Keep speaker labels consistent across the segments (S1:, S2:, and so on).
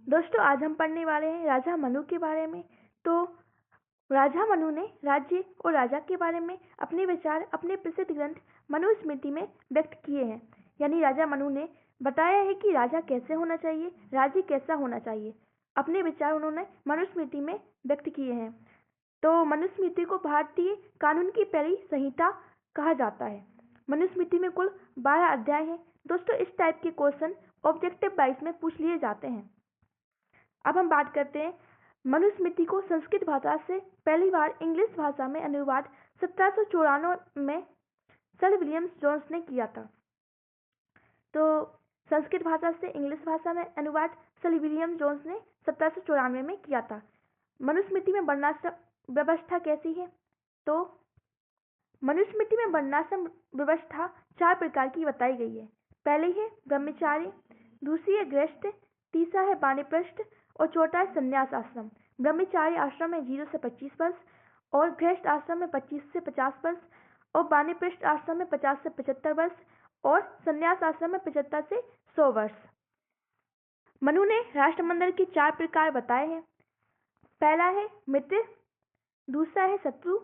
S1: दोस्तों, आज हम पढ़ने वाले हैं राजा मनु के बारे में। तो राजा मनु ने राज्य और राजा के बारे में अपने विचार अपने प्रसिद्ध ग्रंथ मनुस्मृति में व्यक्त किए हैं। यानी राजा मनु ने बताया है कि राजा कैसे होना चाहिए, राज्य कैसा होना चाहिए। अपने विचार उन्होंने मनुस्मृति में व्यक्त किए हैं। तो मनुस्मृति को भारतीय कानून की पहली संहिता कहा जाता है। मनुस्मृति में कुल 12 अध्याय हैं। दोस्तों, इस टाइप के क्वेश्चन ऑब्जेक्टिव वाइज में पूछ लिए जाते हैं। अब हम बात करते हैं मनुस्मृति को संस्कृत भाषा से पहली बार इंग्लिश भाषा में अनुवाद 1794 में सर विलियम जोन्स ने किया था। तो संस्कृत भाषा से इंग्लिश भाषा में अनुवाद सर विलियम जोन्स ने 1794 में किया था। मनुस्मृति में वर्णाश्रम व्यवस्था कैसी है? तो मनुस्मृति में वर्णाश्रम व्यवस्था 4 प्रकार की बताई गई है। पहली है ब्रह्मचार्य, दूसरी है गृहस्थ, तीसरा है वानप्रस्थ और चौथा है संन्यास आश्रम। ब्रह्मचार्य आश्रम में 0 से 25 वर्ष और गृहस्थ आश्रम में 25 से 50 वर्ष और वानप्रस्थ आश्रम में 50 से 75 वर्ष और संन्यास आश्रम में 75 से 100 वर्ष। मनु ने राष्ट्रमंडल के 4 प्रकार बताए हैं। पहला है मित्र, दूसरा है शत्रु,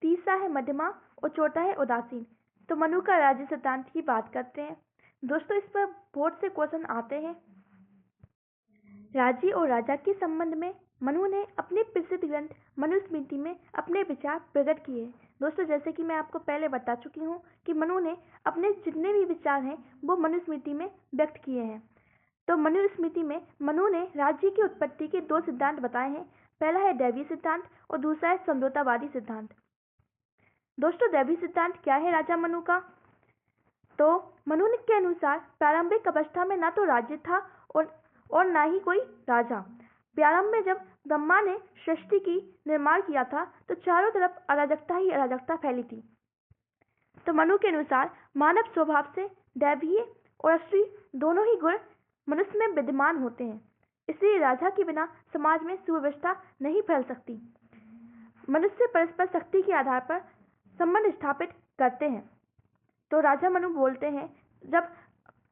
S1: तीसरा है मध्यमा और चौथा है उदासीन। तो मनु का राज्य सिद्धांत की बात करते हैं। दोस्तों, इस पर बहुत से क्वेश्चन आते हैं। राज्य और राजा के संबंध में मनु ने अपने प्रसिद्ध ग्रंथ मनुस्मृति में अपने विचार प्रकट किए। दोस्तों, जैसे कि मैं आपको पहले बता चुकी हूँ कि मनु ने अपने जितने भी विचार हैं वो मनुस्मृति में व्यक्त किए हैं। तो मनुस्मृति में मनु ने राज्य की उत्पत्ति के 2 सिद्धांत बताए हैं। पहला है दैवीय सिद्धांत और दूसरा है समझौतावादी सिद्धांत। दोस्तों, दैवीय सिद्धांत क्या है राजा मनु का? तो मनु के अनुसार प्रारंभिक अवस्था में ना तो राज्य था और ना ही कोई राजा। प्रारंभ में जब ब्रह्मा ने सृष्टि की निर्माण किया था तो चारों तरफ अराजकता ही अराजकता फैली थी। तो मनु के अनुसार मानव स्वभाव से दैवीय और असुरी दोनों ही गुण मनुष्य में विद्यमान होते हैं। इसलिए राजा के बिना समाज में सुव्यवस्था नहीं फैल सकती। मनुष्य परस्पर शक्ति के आधार पर संबंध स्थापित करते हैं। तो राजा मनु बोलते हैं, जब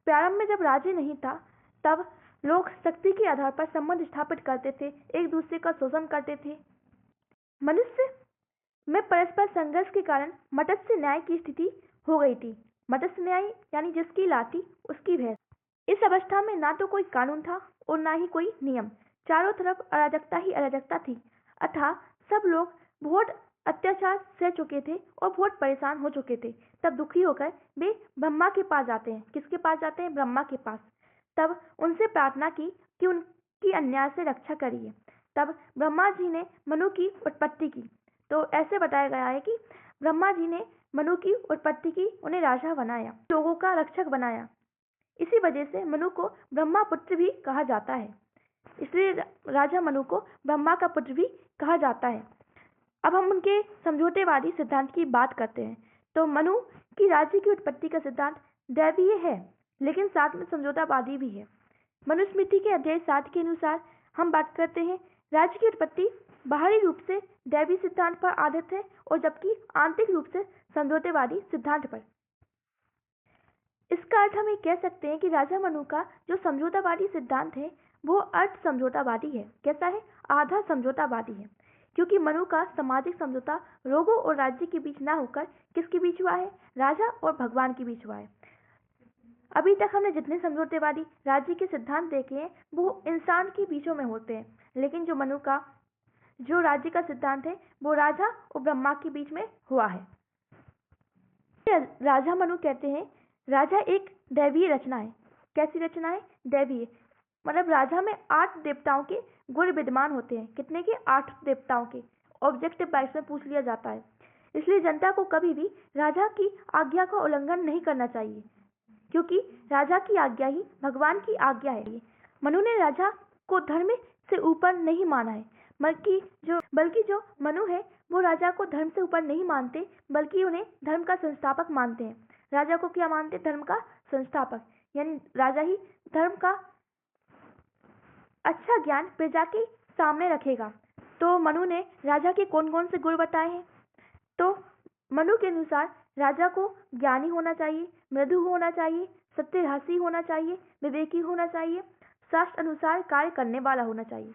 S1: प्रारंभ में जब राज्य नहीं था तब लोग शक्ति के आधार पर संबंध स्थापित करते थे, एक दूसरे का शोषण करते थे। मनुष्य में परस्पर संघर्ष के कारण मत्स्य न्याय की स्थिति हो गई थी। मत्स्य न्याय यानी जिसकी लाठी उसकी भैंस। इस अवस्था में ना तो कोई कानून था और ना ही कोई नियम। चारों तरफ अराजकता ही अराजकता थी। अतः सब लोग बहुत अत्याचार सह चुके थे और बहुत परेशान हो चुके थे। तब दुखी होकर वे ब्रह्मा के पास जाते हैं। किसके पास जाते हैं? ब्रह्मा के पास। तब उनसे प्रार्थना की कि उनकी अन्याय से रक्षा करिए। तब ब्रह्मा जी ने मनु की उत्पत्ति की। तो ऐसे बताया गया है कि ब्रह्मा जी ने मनु की उत्पत्ति की, उन्हें राजा बनाया, लोगों का रक्षक बनाया। इसी वजह से मनु को ब्रह्मा पुत्र भी कहा जाता है। इसलिए राजा मनु को ब्रह्मा का पुत्र भी कहा जाता है। अब हम उनके समझौतेवादी सिद्धांत की बात करते हैं। तो मनु की राज्य की उत्पत्ति का सिद्धांत दैवीय है, लेकिन साथ में समझौतावादी भी है। मनुस्मृति के अध्याय 7 के अनुसार हम बात करते हैं, राज्य की उत्पत्ति बाहरी रूप से दैवीय सिद्धांत पर आधारित है और जबकि आंतरिक रूप से समझौतेवादी सिद्धांत पर। इसका अर्थ हम ये कह सकते हैं कि राजा मनु का जो समझौतावादी सिद्धांत है वो अर्थ समझौतावादी है। कैसा है? आधा समझौतावादी है, क्योंकि मनु का सामाजिक समझौता लोगों और राज्य के बीच ना होकर किसके बीच हुआ है? राजा और भगवान के बीच हुआ है। अभी तक हमने जितने समझौतेवादी राज्य के सिद्धांत देखे हैं वो इंसान के बीचों में होते हैं, लेकिन जो मनु का जो राज्य का सिद्धांत है वो राजा और ब्रह्मा के बीच में हुआ है। राजा मनु कहते हैं राजा एक दैवीय रचना है। कैसी रचना है? दैवीय। मतलब राजा में 8 देवताओं के गुण विद्यमान होते हैं। कितने के? 8 देवताओं के। ऑब्जेक्टिव वाइज में पूछ लिया जाता है। इसलिए जनता को कभी भी राजा की आज्ञा का उल्लंघन नहीं करना चाहिए, क्योंकि राजा की आज्ञा ही भगवान की आज्ञा है। मनु ने राजा को धर्म से ऊपर नहीं माना है, बल्कि जो मनु है वो राजा को धर्म से ऊपर नहीं मानते, बल्कि उन्हें धर्म का संस्थापक मानते हैं। राजा को क्या मानते? धर्म का संस्थापक। यानी राजा ही धर्म का अच्छा ज्ञान प्रजा के सामने रखेगा। तो मनु ने राजा के कौन कौन से गुण बताए हैं? तो मनु के अनुसार राजा को ज्ञानी होना चाहिए, मृदु होना चाहिए, सत्यभाषी होना चाहिए, विवेकी होना चाहिए, शास्त्र अनुसार कार्य करने वाला होना चाहिए,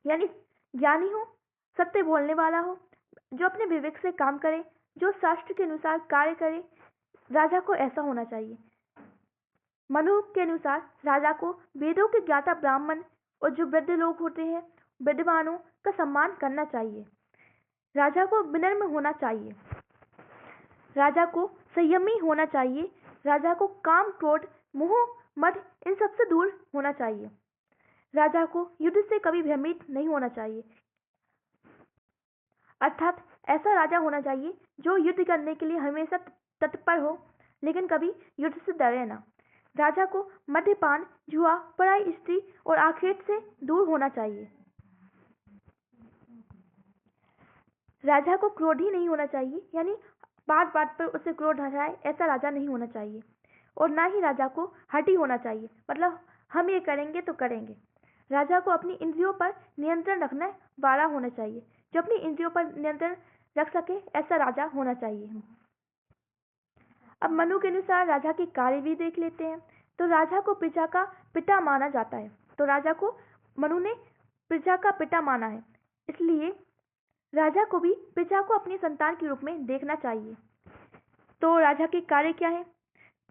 S1: यानी ज्ञानी हो, सत्य बोलने वाला हो, जो अपने विवेक से काम करे, जो शास्त्र के अनुसार कार्य करे। राजा को ऐसा होना चाहिए। मनु के अनुसार राजा को वेदों के ज्ञाता ब्राह्मण और जो वृद्ध लोग होते हैं, विद्वानों का सम्मान करना चाहिए। राजा को विनम्र होना चाहिए। राजा को संयमी होना चाहिए। राजा को काम, क्रोध, मोह, मद इन सबसे दूर होना चाहिए। राजा को युद्ध से कभी भयभीत नहीं होना चाहिए, अर्थात ऐसा राजा होना चाहिए जो युद्ध करने के लिए हमेशा तत्पर हो, लेकिन कभी युद्ध से डरे ना। राजा को मद्यपान, जुआ, पराई स्त्री और आखेट से दूर होना चाहिए। राजा को क्रोधी नहीं होना चाहिए, यानी बात बात पर उसे क्रोध आ जाए, ऐसा राजा नहीं होना चाहिए। और ना ही राजा को हठी होना चाहिए, मतलब हम ये करेंगे तो करेंगे। राजा को अपनी इंद्रियों पर नियंत्रण रखने वाला होना चाहिए, जो अपनी इंद्रियों पर नियंत्रण रख सके, ऐसा राजा होना चाहिए। अब मनु के अनुसार राजा के कार्य भी देख लेते हैं। तो राजा को प्रजा का पिता माना जाता है, तो राजा को मनु ने प्रजा का पिता माना है, इसलिए राजा को भी प्रजा को अपनी संतान के रूप में देखना चाहिए। तो राजा के कार्य क्या है?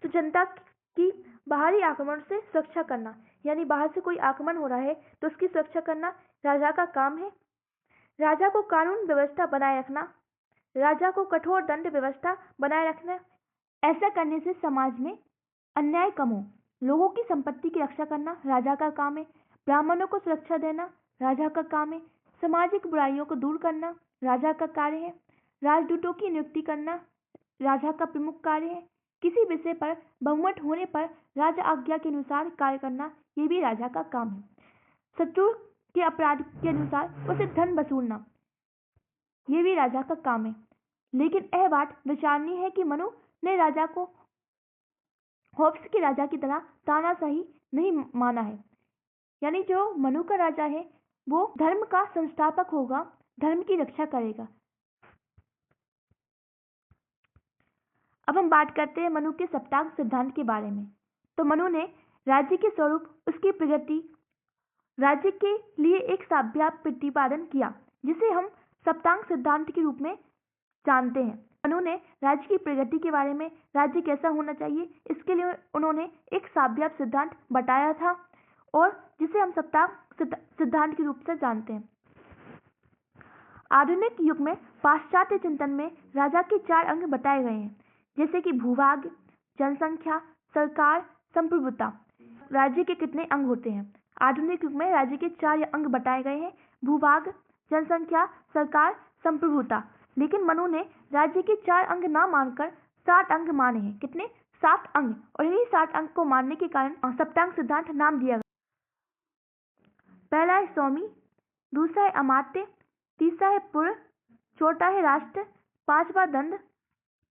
S1: तो जनता की बाहरी आक्रमण से सुरक्षा करना, यानी बाहर से कोई आक्रमण हो रहा है तो उसकी सुरक्षा करना राजा का काम है। राजा को कानून व्यवस्था बनाए रखना, राजा को कठोर दंड व्यवस्था बनाए रखना। ऐसा करने से समाज में अन्याय कम हो। लोगों की संपत्ति की रक्षा करना राजा का काम है। ब्राह्मणों को सुरक्षा देना राजा का काम है। सामाजिक बुराइयों को दूर करना राजा का कार्य है। राजदूतों की नियुक्ति करना राजा का प्रमुख कार्य है। किसी विषय पर बहुमत होने पर राजा आज्ञा के अनुसार कार्य करना, ये भी राजा का काम है। शत्रु के अपराध के अनुसार उसे धन वसूलना, ये भी राजा का काम है। लेकिन यह बात विचारनीय है कि मनु ने राजा को होप्स के राजा की तरह तानाशाही नहीं माना है, यानी जो मनु का राजा है वो धर्म का संस्थापक होगा, धर्म की रक्षा करेगा। अब हम बात करते हैं मनु के सप्तांग सिद्धांत के बारे में। तो मनु ने राज्य के स्वरूप, उसकी प्रगति, राज्य के लिए एक साव्याप प्रतिपादन किया, जिसे हम सप्तांग सिद्धांत के रूप में जानते हैं। मनु ने राज्य की प्रगति के बारे में, राज्य कैसा होना चाहिए, इसके लिए उन्होंने एक साव्याप सिद्धांत बताया था, और जिसे हम सप्तांग सिद्धांत के रूप से जानते हैं। आधुनिक युग में पाश्चात्य चिंतन में राजा के 4 अंग बताए गए हैं, जैसे कि भूभाग, जनसंख्या, सरकार, संप्रभुता। राज्य के कितने अंग होते हैं? आधुनिक युग में राज्य के 4 अंग बताए गए हैं, भूभाग, जनसंख्या, सरकार, संप्रभुता। लेकिन मनु ने राज्य के 4 अंग ना मानकर 7 अंग माने हैं। कितने? 7 अंग। और इन्हीं 7 अंग को मानने के कारण सप्तांग सिद्धांत नाम दिया गया। पहला है स्वामी, दूसरा है अमात्य, तीसरा है पुर, चौथा है राष्ट्र, 5वां दंड,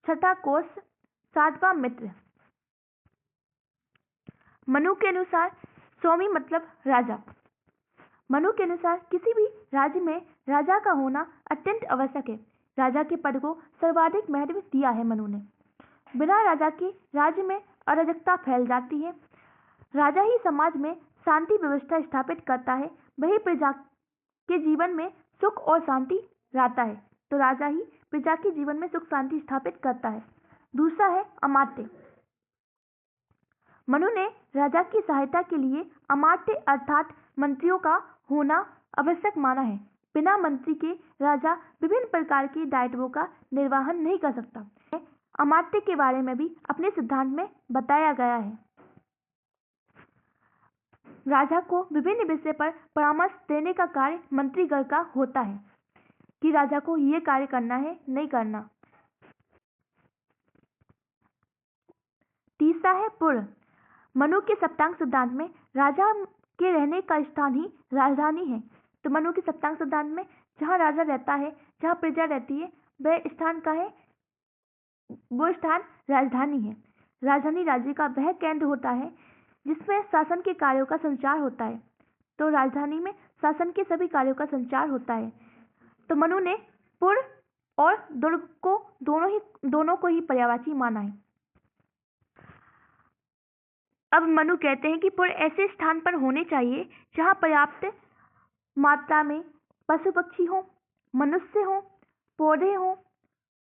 S1: 6ठा कोष, 7वां मित्र। मनु के अनुसार स्वामी मतलब राजा। मनु के अनुसार किसी भी राज्य में राजा का होना अत्यंत आवश्यक है। राजा के पद को सर्वाधिक महत्व दिया है मनु ने। बिना राजा के राज्य में अराजकता फैल जाती है। राजा ही समाज में शांति व्यवस्था स्थापित करता है, वही प्रजा के जीवन में सुख और शांति लाता है। तो राजा ही प्रजा के जीवन में सुख शांति स्थापित करता है। दूसरा है अमात्य। मनु ने राजा की सहायता के लिए अमात्य अर्थात मंत्रियों का होना आवश्यक माना है। बिना मंत्री के राजा विभिन्न प्रकार के दायित्वों का निर्वहन नहीं कर सकता। अमात्य के बारे में भी अपने सिद्धांत में बताया गया है। राजा को विभिन्न विषय पर परामर्श देने का कार्य मंत्रीगण का होता है कि राजा को ये कार्य करना है, नहीं करना। तीसरा है पुर। मनु के सप्तांग सिद्धांत में राजा के रहने का स्थान ही राजधानी है। तो मनु के सप्तांग सिद्धांत में जहाँ राजा रहता है, जहाँ प्रजा रहती है, वह स्थान का है, वो स्थान राजधानी है। राजधानी राज्य का वह केंद्र होता है जिसमें शासन के कार्यों का संचार होता है। तो राजधानी में शासन के सभी कार्यों का संचार होता है। तो मनु ने पुर और दुर्ग को दोनों को ही पर्यायवाची माना है। अब मनु कहते हैं कि पुर ऐसे स्थान पर होने चाहिए जहाँ पर्याप्त मात्रा में पशु पक्षी हो, मनुष्य हो, पौधे हो,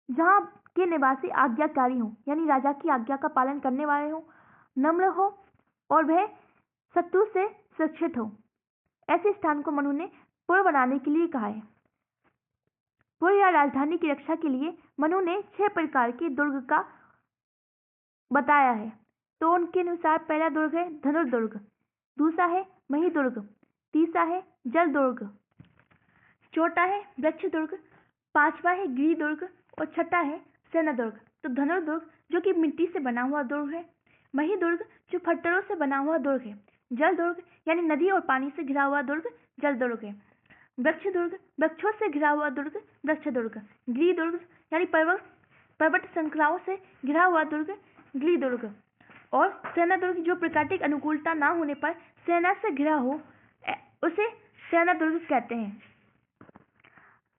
S1: जहाँ के निवासी आज्ञाकारी हो, यानी राजा की आज्ञा का पालन करने वाले हो, नम्र हो और वह शत्रु से सुरक्षित हो। ऐसे स्थान को मनु ने पुर बनाने के लिए कहा है। पुर या राजधानी की रक्षा के लिए मनु ने 6 प्रकार के दुर्ग का बताया है। तो उनके अनुसार पहला दुर्ग है धनुर्दुर्ग, दूसरा है महिदुर्ग, तीसरा है जल दुर्ग, चौथा है वृक्ष दुर्ग, पांचवा है गिरि दुर्ग और छठा है सेना दुर्ग। तो धनुर्दुर्ग जो कि मिट्टी से बना हुआ दुर्ग है, महिदुर्ग जो पत्थरों से बना हुआ दुर्ग है, जल दुर्ग यानी नदी और पानी से घिरा हुआ दुर्ग जल दुर्ग है, वृक्ष दुर्ग वृक्षों से घिरा हुआ दुर्ग वृक्ष दुर्ग, गिरि दुर्ग यानी पर्वत श्रृंखलाओं से घिरा हुआ दुर्ग गिरि दुर्ग, और सेना दुर्ग जो प्राकृतिक अनुकूलता ना होने पर सेना से घिरा हो उसे सेना दुर्ग कहते हैं।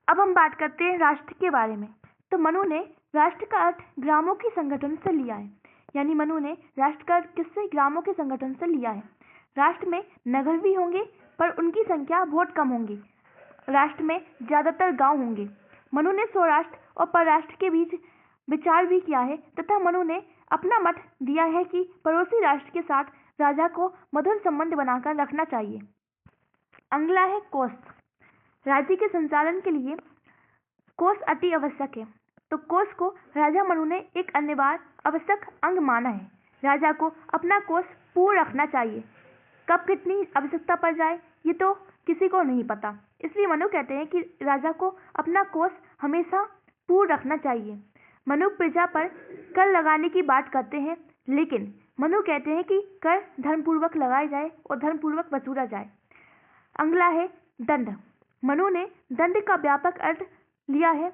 S1: अब हम बात करते हैं राष्ट्र के बारे में। तो मनु ने राष्ट्र का अर्थ ग्रामों के संगठन से लिया है, यानी मनु ने राष्ट्र का अर्थ किससे? ग्रामों के संगठन से लिया है। राष्ट्र में नगर भी होंगे पर उनकी संख्या बहुत कम होंगी। राष्ट्र में ज्यादातर गांव होंगे। मनु ने स्वराष्ट्र और परराष्ट्र के बीच विचार भी किया है तथा मनु ने अपना मत दिया है कि पड़ोसी राष्ट्र के साथ राजा को मधुर संबंध बनाकर रखना चाहिए। अगला है कोष। राज्य के संचालन के लिए कोष अति आवश्यक है। तो कोष को राजा मनु ने एक अनिवार्य आवश्यक अंग माना है। राजा को अपना कोष पूर्ण रखना चाहिए। कब कितनी आवश्यकता पड़ जाए ये तो किसी को नहीं पता, इसलिए मनु कहते हैं कि राजा को अपना कोष हमेशा पूर्ण रखना चाहिए। मनु प्रजा पर कर लगाने की बात करते हैं, लेकिन मनु कहते हैं कि कर धर्मपूर्वक लगाया जाए और धर्मपूर्वक वसूला जाए। अगला है दंड। मनु ने दंड का व्यापक अर्थ लिया है।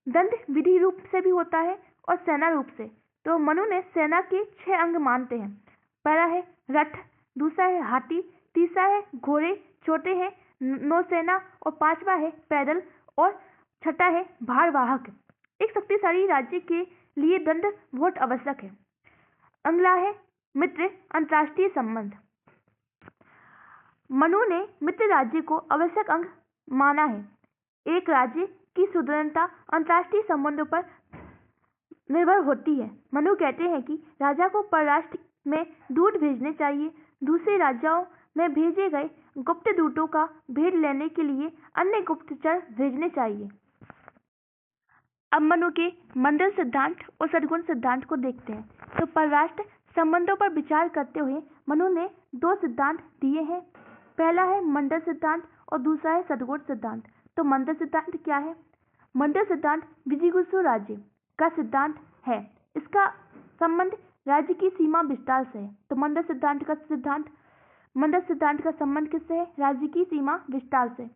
S1: दंड विधि रूप से भी होता है और सेना रूप से। तो मनु ने सेना के 6 अंग मानते हैं। पहला है रथ, दूसरा है हाथी, तीसरा है घोड़े, चौथे है नौसेना और पांचवा है पैदल और छठा है भारवाहक। एक शक्तिशाली राज्य के लिए दंड बहुत आवश्यक है। अगला है मित्र अंतर्राष्ट्रीय संबंध। मनु ने मित्र राज्य को आवश्यक अंग माना है। एक राज्य की सुदृढ़ता अंतर्राष्ट्रीय संबंधों पर निर्भर होती है। मनु कहते हैं कि राजा को परराष्ट्र में दूत भेजने चाहिए। दूसरे राज्यों में भेजे गए गुप्त दूतों का भेद लेने के लिए अन्य गुप्तचर भेजने चाहिए। अब मनु के मंडल सिद्धांत और सद्गुण सिद्धांत को देखते हैं। तो परराष्ट्र संबंधों पर विचार करते हुए मनु ने 2 सिद्धांत दिए हैं। पहला है मंडल सिद्धांत और दूसरा है सद्गुण सिद्धांत। तो मंडल सिद्धांत क्या है? मंडल सिद्धांत विजिगुप्त राज्य का सिद्धांत है। इसका संबंध राज्य की सीमा विस्तार से है। तो मंडल सिद्धांत का संबंध किससे है? राज्य की सीमा विस्तार से।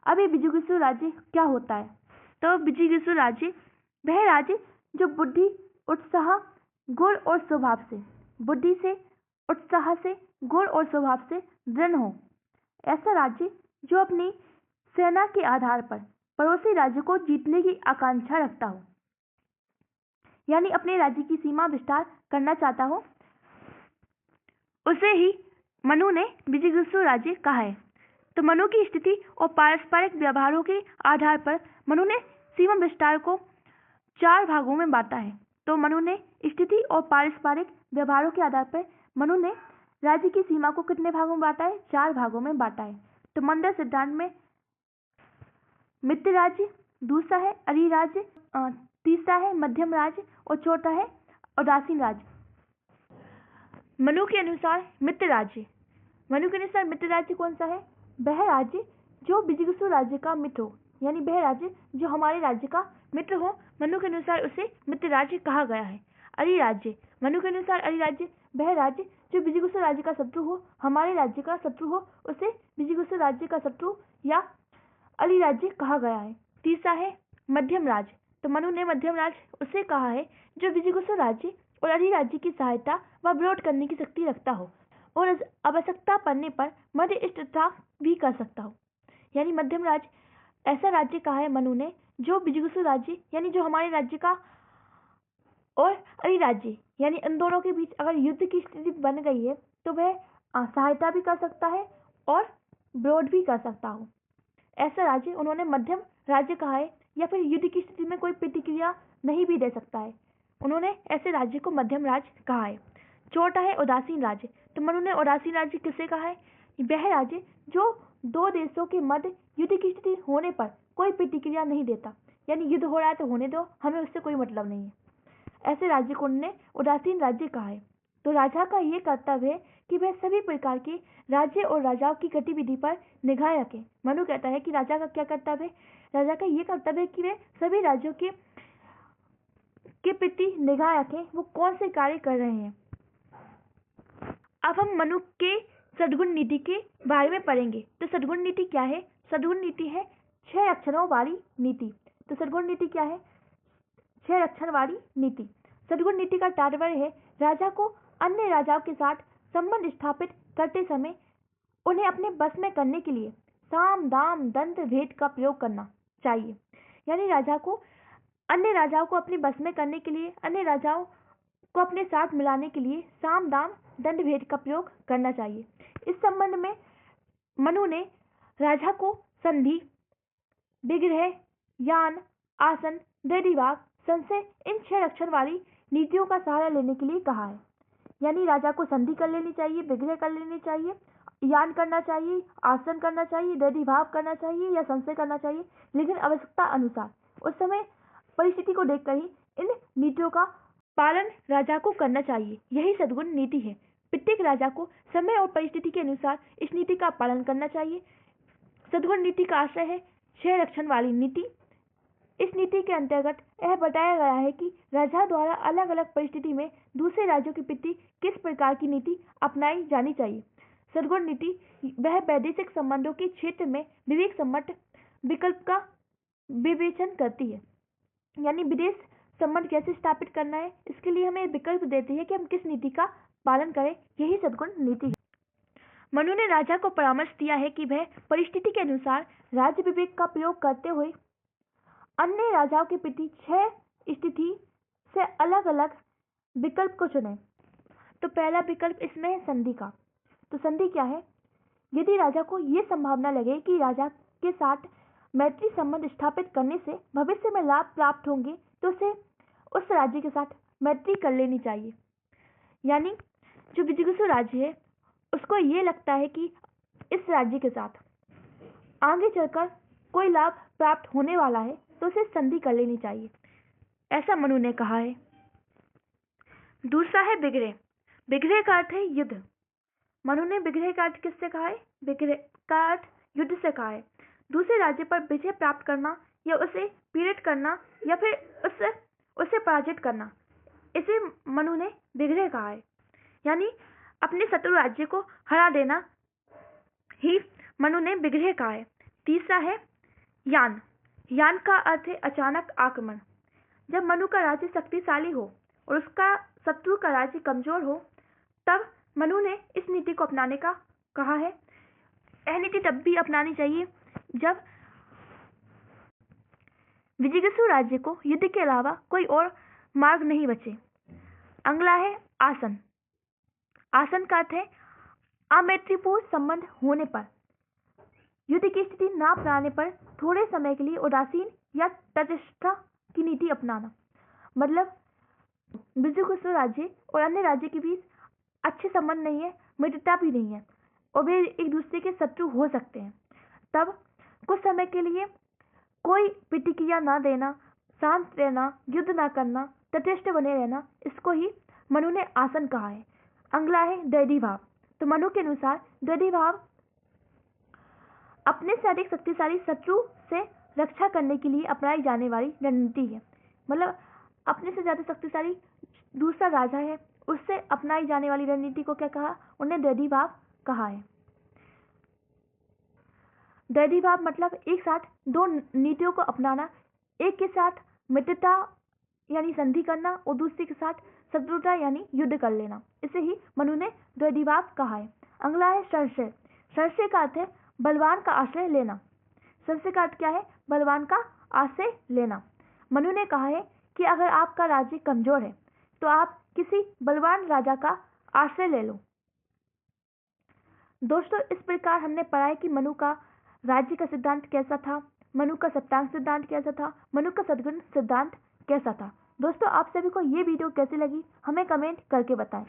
S1: अब ये विजिगुप्त राज्य क्या होता है? तो विजिगुप्त राज्य वह राज्य जो बुद्धि, उत्साह, गुण और स्वभाव से, बुद्धि से, उत्साह से, गुण और स्वभाव से दृढ़ हो। ऐसा राज्य जो अपनी सेना के आधार पर पड़ोसी राज्य को जीतने की आकांक्षा रखता हो, यानी अपने राज्य की सीमा विस्तार करना चाहता हो, उसे ही मनु ने विजिगुप्त राज्य कहा है। तो मनु की स्थिति और पारस्परिक व्यवहारों के आधार पर मनु ने सीमा विस्तार को 4 भागों में बांटा है। तो मनु ने स्थिति और पारस्परिक व्यवहारों के आधार पर मनु ने राज्य की सीमा को कितने भागों में बांटा है? 4 भागों में बांटा है। तो मंडल सिद्धांत में मित्र राज्य, दूसरा है अधिराज्य, तीसरा है मध्यम राज्य और चौथा है उदासीन राज्य। मनु के अनुसार मित्र राज्य कौन सा है? वह राज्य जो विजिगुप्त राज्य का मित्र हो, यानी वह राज्य जो हमारे राज्य का मित्र हो। मनु के अनुसार उसे मित्र राज्य कहा गया है। अधिराज्य, मनु के अनुसार अधिराज्य वह राज्य जो विजिगुप्त राज्य का शत्रु हो, हमारे राज्य का शत्रु हो, उसे विजिगुप्त राज्य का शत्रु या अधिराज्य कहा गया है। तीसरा है मध्यम राज्य। तो मनु ने मध्यम राज्य उसे कहा है जो विजिगुप्त राज्य और अधिराज्य की सहायता व विरोध करने की शक्ति रखता हो और आवश्यकता पड़ने पर मध्यस्थता भी कर सकता हो। यानी मध्यम राज्य ऐसा राज्य कहा है मनु ने जो विजिगुप्त राज्य यानी जो हमारे राज्य का और अधिराज्य यानी इन दोनों के बीच अगर युद्ध की स्थिति बन गई है तो वह सहायता भी कर सकता है और विरोध भी कर सकता हो। ऐसा राज्य उन्होंने मध्यम राज्य कहा है, या फिर युद्ध की स्थिति में कोई प्रतिक्रिया नहीं भी दे सकता है, उन्होंने ऐसे राज्य को मध्यम राज्य कहा है। चौथा है उदासीन राज्य। तो मनु ने उदासीन राज्य किसे कहा है? वह राज्य जो दो देशों के मध्य युद्ध की स्थिति होने पर कोई प्रतिक्रिया नहीं देता, यानी युद्ध हो रहा है तो होने दो, हमें उससे कोई मतलब नहीं है। ऐसे राज्य को उन्होंने उदासीन राज्य कहा है। तो राजा का ये कर्तव्य है कि वह सभी प्रकार के राज्य और राजाओं की गतिविधि पर निगाह रखे। मनु कहता है कि राजा का क्या कर्तव्य है? राजा का ये कर्तव्य है कि वह सभी राज्यों के प्रति निगाह रखें, वो कौन से कार्य कर रहे हैं। अब हम मनु के सद्गुण नीति के बारे में पढ़ेंगे। तो सद्गुण नीति क्या है? सद्गुण नीति है 6 लक्षणों वाली नीति। तो सद्गुण नीति क्या है? 6 लक्षण वाली नीति। सद्गुण नीति का तात्पर्य है राजा को अन्य राजाओं के साथ संबंध स्थापित करते समय उन्हें अपने बस में करने के लिए साम दाम दंड भेद का प्रयोग करना चाहिए। यानी राजा को अन्य राजाओं को अपनी बस में करने के लिए, अन्य राजाओं को अपने साथ मिलाने के लिए साम दाम दंड भेद का प्रयोग करना चाहिए। इस संबंध में मनु ने राजा को संधि, विग्रह, यान, आसन, दधिभाग, संशय इन 6 लक्षण वाली नीतियों का सहारा लेने के लिए कहा है। यानी राजा को संधि कर लेनी चाहिए, विग्रह कर लेनी चाहिए, यान करना चाहिए, आसन करना चाहिए, दधिभाव करना चाहिए या संशय करना चाहिए, लेकिन आवश्यकता अनुसार उस समय परिस्थिति को देखकर ही इन नीतियों का पालन राजा को करना चाहिए। यही सद्गुण नीति है। प्रत्येक राजा को समय और परिस्थिति के अनुसार इस नीति का पालन करना चाहिए। सद्गुण नीति का आशय है 6 लक्षण वाली नीति। इस नीति के अंतर्गत यह बताया गया है कि राजा द्वारा अलग अलग परिस्थिति में दूसरे राज्यों के प्रति किस प्रकार की नीति अपनाई जानी चाहिए। सद्गुण नीति वह वैदेशिक संबंधों के क्षेत्र में विवेक सम्मत विकल्प का विवेचन करती है। यानी विदेश संबंध कैसे स्थापित करना है, इसके लिए हमें विकल्प देती है कि हम किस नीति का पालन करें। यही सद्गुण नीति है। मनु ने राजा को परामर्श दिया है कि वह परिस्थिति के अनुसार राज्य विवेक का प्रयोग करते हुए अन्य राजाओं के प्रति 6 स्थिति से अलग अलग विकल्प को चुने। तो पहला विकल्प इसमें है संधि का। तो संधि क्या है? यदि राजा को यह संभावना लगे कि राजा के साथ मैत्री संबंध स्थापित करने से भविष्य में लाभ प्राप्त होंगे तो उसे उस राज्य के साथ मैत्री कर लेनी चाहिए। यानी जो विजिगीषु राज्य है उसको ये लगता है कि इस राज्य के साथ आगे चलकर कोई लाभ प्राप्त होने वाला है तो उसे संधि कर लेनी चाहिए, ऐसा मनु ने कहा है। दूसरा है विग्रह। विग्रह का अर्थ है युद्ध। मनु ने विग्रह का अर्थ किससे कहा है? विग्रह का अर्थ युद्ध से कहा है। दूसरे राज्य पर विजय प्राप्त करना या उसे पीड़ित करना या फिर उसे पराजित करना, इसे मनु ने विग्रह कहा है। यानी अपने शत्रु राज्य को हरा देना ही मनु ने विग्रह कहा है। तीसरा है यान। यान का अर्थ है अचानक आक्रमण। जब मनु का राज्य शक्तिशाली हो और उसका शत्रु का राज्य कमजोर हो तब मनु ने इस नीति को अपनाने का कहा है। यह नीति तब भी अपनानी चाहिए जब विजिगीषु राज्य को युद्ध के अलावा कोई और मार्ग नहीं बचे। अगला है आसन। आसन का अर्थ है अमैत्रीपूर्ण संबंध होने पर, युद्ध की स्थिति न अपनाने पर थोड़े समय के लिए उदासीन या तटस्थ की नीति अपनाना। मतलब विजिगीषु राज्य और अन्य राज्य के बीच अच्छे संबंध नहीं है, मित्रता भी नहीं है और वे एक दूसरे के शत्रु हो सकते हैं, तब कुछ समय के लिए कोई प्रतिक्रिया ना देना, शांत रहना, युद्ध ना करना, तटस्थ बने रहना, इसको ही मनु ने आसन कहा है। अगला है दधिभाव। तो मनु के अनुसार दधिभाव अपने से अधिक शक्तिशाली शत्रु से रक्षा करने के लिए अपनाई जाने वाली रणनीति है। मतलब अपने से ज्यादा शक्तिशाली दूसरा राजा है, उससे अपनाई जाने वाली रणनीति को क्या कहा? उन्हें दधिभाव कहा है। दधिभाव मतलब एक साथ दो नीतियों को अपनाना, एक के साथ मित्रता यानी संधि करना और दूसरे के साथ शत्रुता यानी युद्ध कर लेना, इसे ही मनु ने दधिभाव कहा है। अगला है संशय। संशय का अर्थ है बलवान का आश्रय लेना। संशय का अर्थ क्या है? बलवान का आश्रय लेना। मनु ने कहा है कि अगर आपका राज्य कमजोर है तो आप किसी बलवान राजा का आश्रय ले लो। दोस्तों, इस प्रकार हमने पढ़ा है कि मनु का राज्य का सिद्धांत कैसा था, मनु का सप्तांग सिद्धांत कैसा था, मनु का सद्गुण सिद्धांत कैसा था। दोस्तों, आप सभी को ये वीडियो कैसी लगी हमें कमेंट करके बताएं।